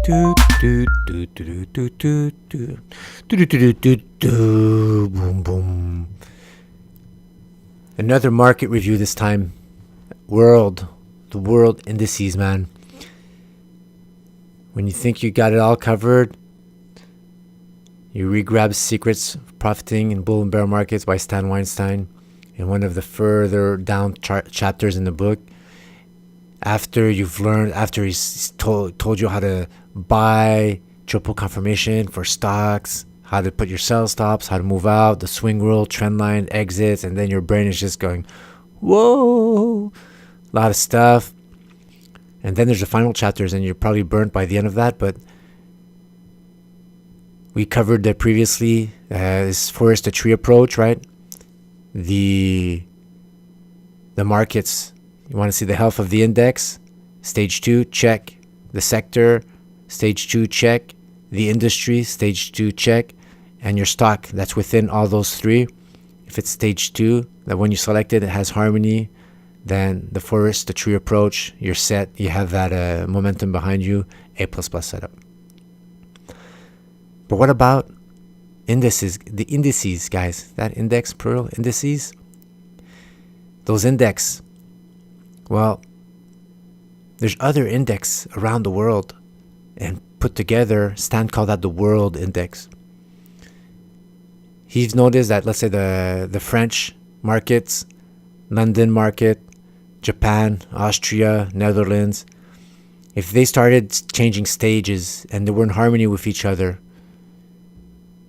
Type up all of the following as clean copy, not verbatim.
Do do do do do do do do do do do do boom boom. Another market review this time. The world indices, man. When you think you got it all covered, you re-grab Secrets of Profiting in Bull and Bear Markets by Stan Weinstein in one of the further down chapters in the book. After he's told you how to buy triple confirmation for stocks, how to put your sell stops, how to move out, the swing rule, trend line, exits, and then your brain is just going, whoa, a lot of stuff. And then there's the final chapters, and you're probably burnt by the end of that, but we covered that previously as forest to tree approach, right? The markets, you want to see the health of the index, stage 2, check. The sector, stage 2, check. The industry, stage 2, check. And your stock that's within all those three. If it's stage 2, that when you select it, it has harmony, then the forest to tree approach, you're set. You have that momentum behind you, A++ setup. But what about indices? The indices, guys. That index, plural, indices. Those index. Well, there's other index around the world. And put together, Stan called that the world index. He's noticed that, let's say, the French markets, London market, Japan, Austria, Netherlands, if they started changing stages and they were in harmony with each other,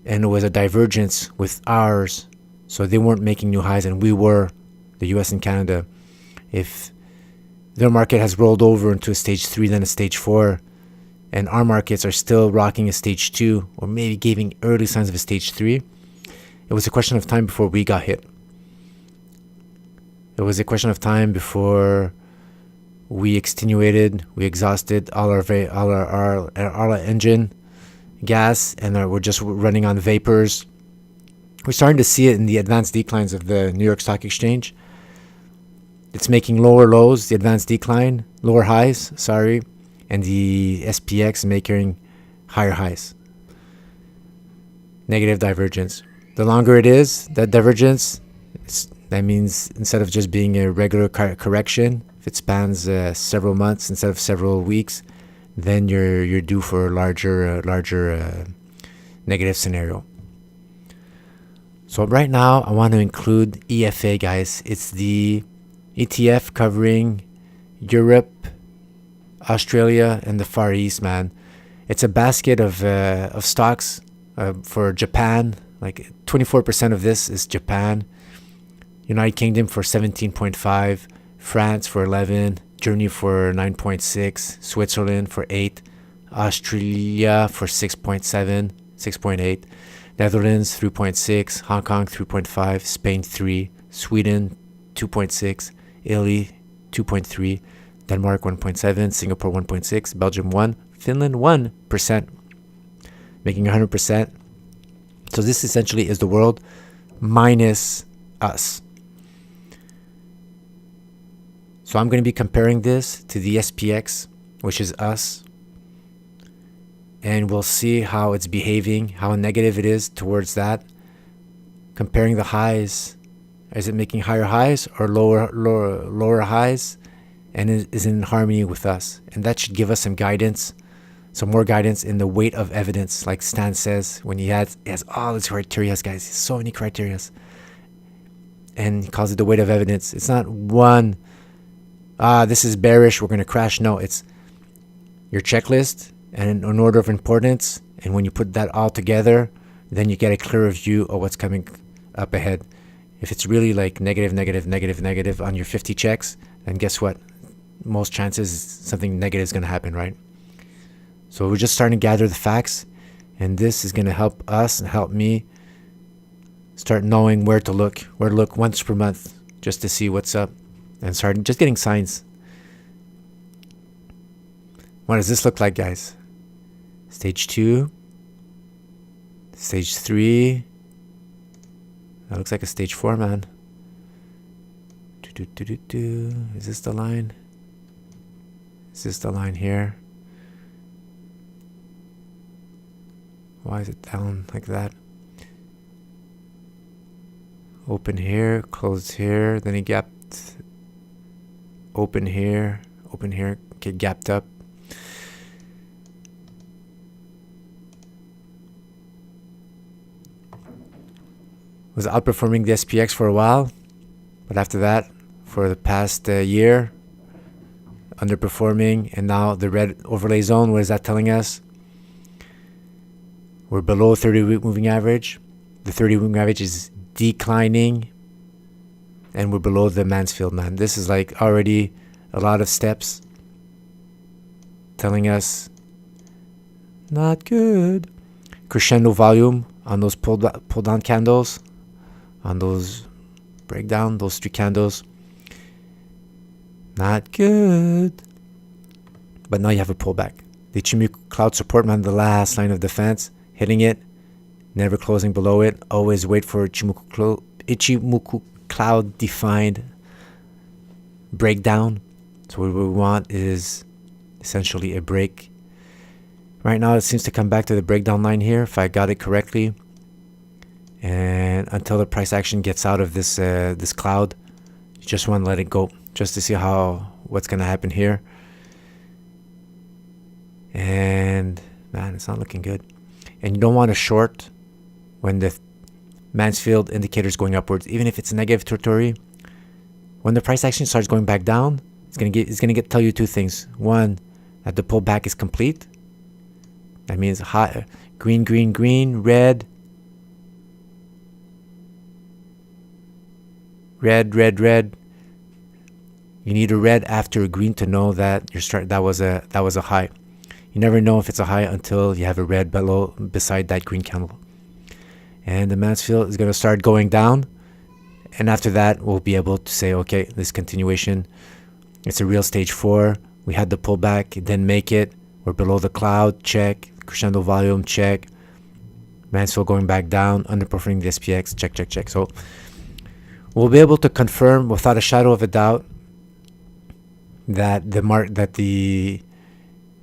and it was a divergence with ours, so they weren't making new highs and we were, the US and Canada, if their market has rolled over into a stage 3, then a stage 4, and our markets are still rocking a stage 2, or maybe giving early signs of a stage 3, it was a question of time before we got hit. It was a question of time before we exhausted all our engine gas, and we're just running on vapors. We're starting to see it in the advanced declines of the New York Stock Exchange. It's making lower lows, the advanced decline, lower highs, and the SPX is making higher highs. Negative divergence. The longer it is, that divergence, that means instead of just being a regular correction, if it spans several months instead of several weeks, then you're due for a larger negative scenario. So right now, I want to include EFA, guys. It's the ETF covering Europe, Australia, and the Far East, man. It's a basket of stocks for Japan. Like 24% of this is Japan. United Kingdom for 17.5, France for 11, Germany for 9.6, Switzerland for 8, Australia for 6.7, 6.8, Netherlands 3.6, Hong Kong 3.5, Spain 3, Sweden 2.6, Italy 2.3, Denmark 1.7, Singapore 1.6, Belgium 1, Finland 1%, making 100%. So this essentially is the world minus us. So I'm going to be comparing this to the SPX, which is us. And we'll see how it's behaving, how negative it is towards that. Comparing the highs. Is it making higher highs or lower highs? And is in harmony with us. And that should give us some guidance, some more guidance in the weight of evidence. Like Stan says, when he has all his criteria, guys. So many criteria. And he calls it the weight of evidence. It's not one, this is bearish, we're going to crash. No, it's your checklist and an order of importance. And when you put that all together, then you get a clearer view of what's coming up ahead. If it's really like negative on your 50 checks, then guess what? Most chances something negative is going to happen, right? So we're just starting to gather the facts. And this is going to help us and help me start knowing where to look once per month just to see what's up and start just getting signs. What does this look like, guys? Stage 2, stage 3. That looks like a stage 4, man. Is this the line? Is this the line here? Why is it down like that? Open here, close here, then he gapped. Open here, okay, gapped up. Was outperforming the SPX for a while, but after that, for the past year, underperforming. And now the red overlay zone, what is that telling us? We're below 30-week moving average. The 30-week moving average is declining, and we're below the Mansfield, man. This is like already a lot of steps telling us not good. Crescendo volume on those pull down candles, on those breakdown, those 3 candles. Not good. But now you have a pullback. The Ichimoku cloud support, man, the last line of defense. Hitting it, never closing below it. Always wait for Ichimoku cloud defined breakdown. So what we want is essentially a break. Right now it seems to come back to the breakdown line here, if I got it correctly. And until the price action gets out of this this cloud, you just want to let it go, just to see what's gonna happen here. And man, it's not looking good. And you don't want to short when the Mansfield indicator is going upwards, even if it's negative territory. When the price action starts going back down, it's gonna tell you 2 things. One, that the pullback is complete. That means high, green, green, green, red, red, red, red. You need a red after a green to know that that was a high. You never know if it's a high until you have a red beside that green candle. And the Mansfield is going to start going down. And after that, we'll be able to say, okay, this continuation, it's a real stage 4. We had the pullback, it didn't make it. We're below the cloud, check. Crescendo volume, check. Mansfield going back down, underperforming the SPX, check, check, check. So we'll be able to confirm without a shadow of a doubt that the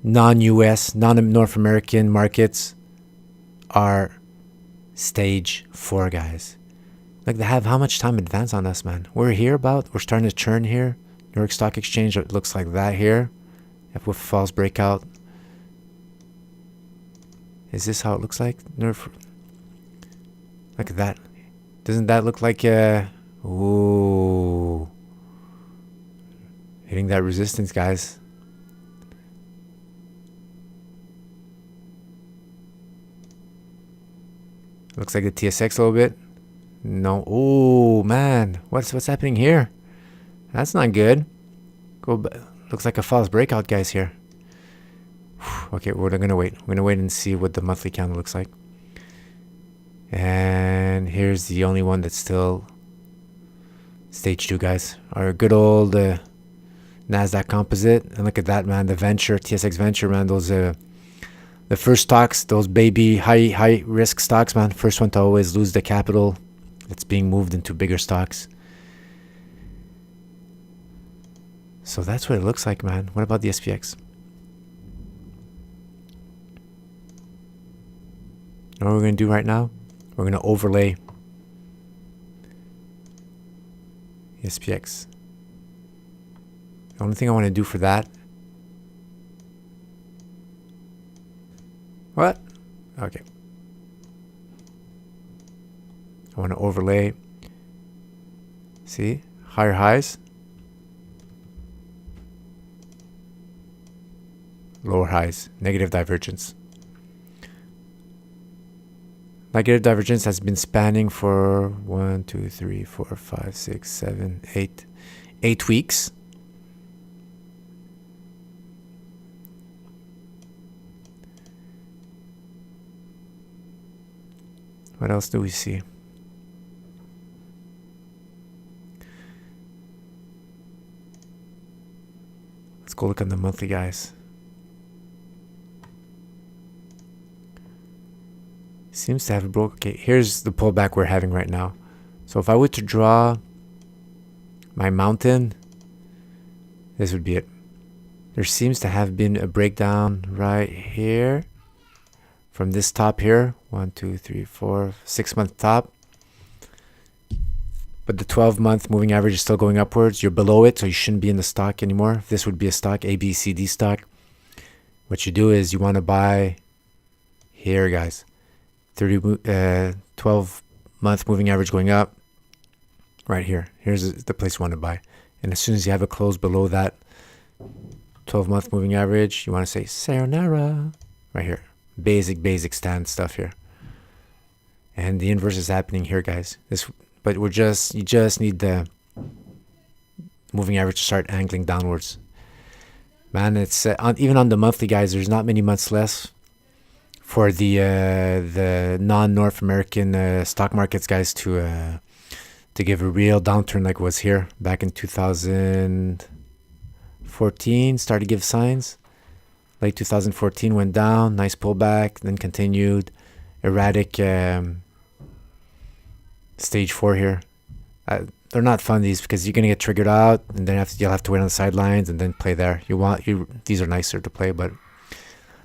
non-US, non-North American markets are stage 4, guys. Like, they have how much time advance on us, man? We're starting to churn here. New York Stock Exchange, it looks like that here. With false breakout. Is this how it looks like? Look at that. Doesn't that look like ooh, hitting that resistance, guys. Looks like the TSX a little bit. No. Oh man, what's happening here? That's not good. Go back. Looks like a false breakout, guys, here. Okay, we're gonna wait. We're gonna wait and see what the monthly candle looks like. And here's the only one that's still stage 2, guys. Our good old NASDAQ composite. And look at that, man. The Venture, TSX Venture, man. Those the first stocks, those baby high risk stocks, man. First one to always lose the capital that's being moved into bigger stocks. So that's what it looks like, man. What about the SPX? You know what we're going to do right now? We're going to overlay the SPX. The only thing I want to do for that... What? Okay. I want to overlay. See? Higher highs. Lower highs. Negative divergence. Negative divergence has been spanning for 1, 2, 3, 4, 5, 6, 7, 8 weeks. What else do we see? Let's go look at the monthly, guys. Seems to have broke. Okay, here's the pullback we're having right now. So if I were to draw my mountain, this would be it. There seems to have been a breakdown right here from this top here. 1, 2, 3, 4, 6-month top. But the 12-month moving average is still going upwards. You're below it, so you shouldn't be in the stock anymore. This would be a stock, A, B, C, D stock. What you do is you want to buy here, guys. 12-month moving average going up. Right here. Here's the place you want to buy. And as soon as you have a close below that 12-month moving average, you want to say sayonara. Right here. Basic stand stuff here. And the inverse is happening here, guys. But you just need the moving average to start angling downwards. Man, it's even on the monthly, guys. There's not many months left for the non-North American stock markets, guys, to give a real downturn like it was here back in 2014. Started to give signs. Late 2014 went down, nice pullback, then continued erratic. Stage 4 here. They're not fun, these, because you're gonna get triggered out, and then you'll have to wait on the sidelines and then play there. These are nicer to play, but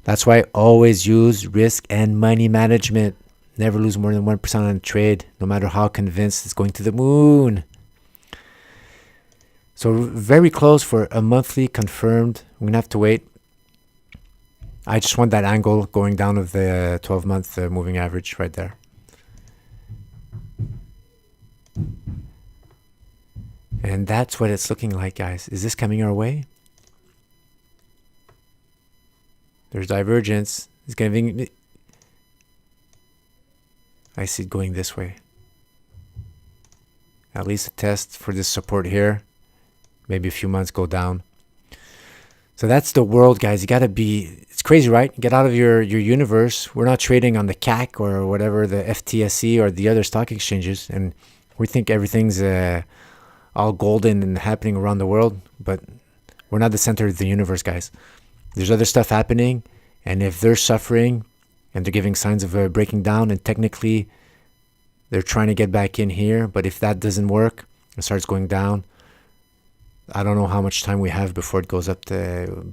that's why I always use risk and money management. Never lose more than 1% on a trade, no matter how convinced it's going to the moon. So very close for a monthly confirmed. We're gonna have to wait. I just want that angle going down of the 12-month moving average right there. And that's what it's looking like, guys. Is this coming our way? There's divergence. It's going to be... I see it going this way. At least a test for this support here. Maybe a few months go down. So that's the world, guys. You got to be... It's crazy, right? Get out of your universe. We're not trading on the CAC or whatever, the FTSE or the other stock exchanges. And we think everything's... all golden and happening around the world, but we're not the center of the universe, guys. There's other stuff happening, and if they're suffering and they're giving signs of breaking down, and technically they're trying to get back in here, but if that doesn't work, it starts going down. I don't know how much time we have before it goes up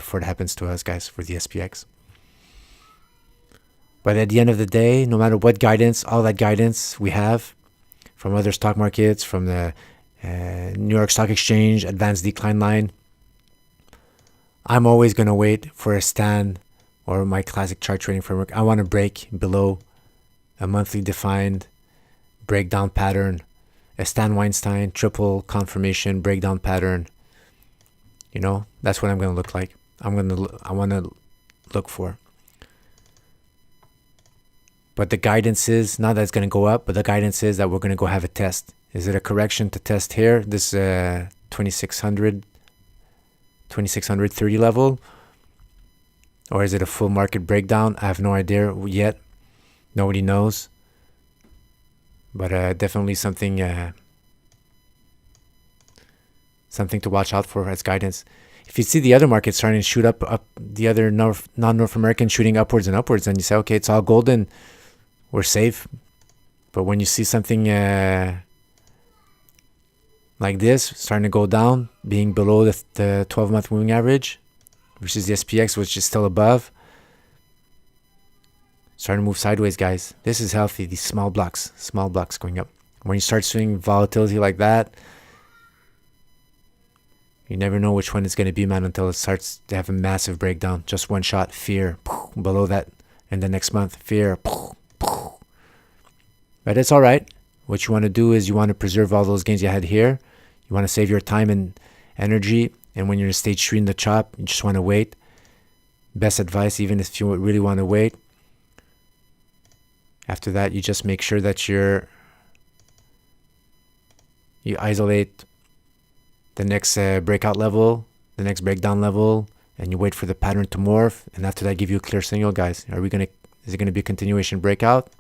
before it happens to us, guys, for the SPX. But at the end of the day, no matter what guidance, all that guidance we have from other stock markets, from the New York Stock Exchange advanced decline line, I'm always going to wait for a stand or my classic chart trading framework. I want to break below a monthly defined breakdown pattern, a Stan Weinstein triple confirmation breakdown pattern. You know, that's what I'm going to look like. I want to look for. But the guidance is not that it's going to go up, but the guidance is that we're going to go have a test. Is it a correction to test here? This 2630 level? Or is it a full market breakdown? I have no idea yet. Nobody knows. But definitely something to watch out for as guidance. If you see the other markets starting to shoot up the other non-North American shooting upwards and upwards, and you say, okay, it's all golden, we're safe. But when you see something like this starting to go down, being below the 12-month moving average, which is the SPX, which is still above, starting to move sideways, guys. This is healthy. These small blocks going up. When you start seeing volatility like that, you never know which one it's going to be, man, until it starts to have a massive breakdown. Just one shot, fear, below that. And the next month, fear. But it's all right. What you want to do is you want to preserve all those gains you had here. You want to save your time and energy. And when you're in stage 3 in the chop, you just want to wait. Best advice, even if you really want to wait. After that, you just make sure that you isolate the next breakout level, the next breakdown level, and you wait for the pattern to morph. And after that, give you a clear signal, guys. Is it going to be a continuation breakout?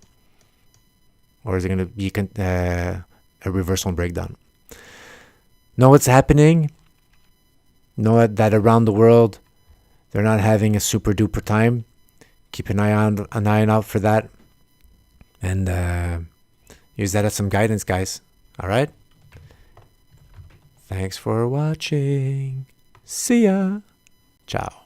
Or is it going to be a reversal and breakdown? Know what's happening. Know that around the world, they're not having a super duper time. Keep an eye out for that. And use that as some guidance, guys. All right? Thanks for watching. See ya. Ciao.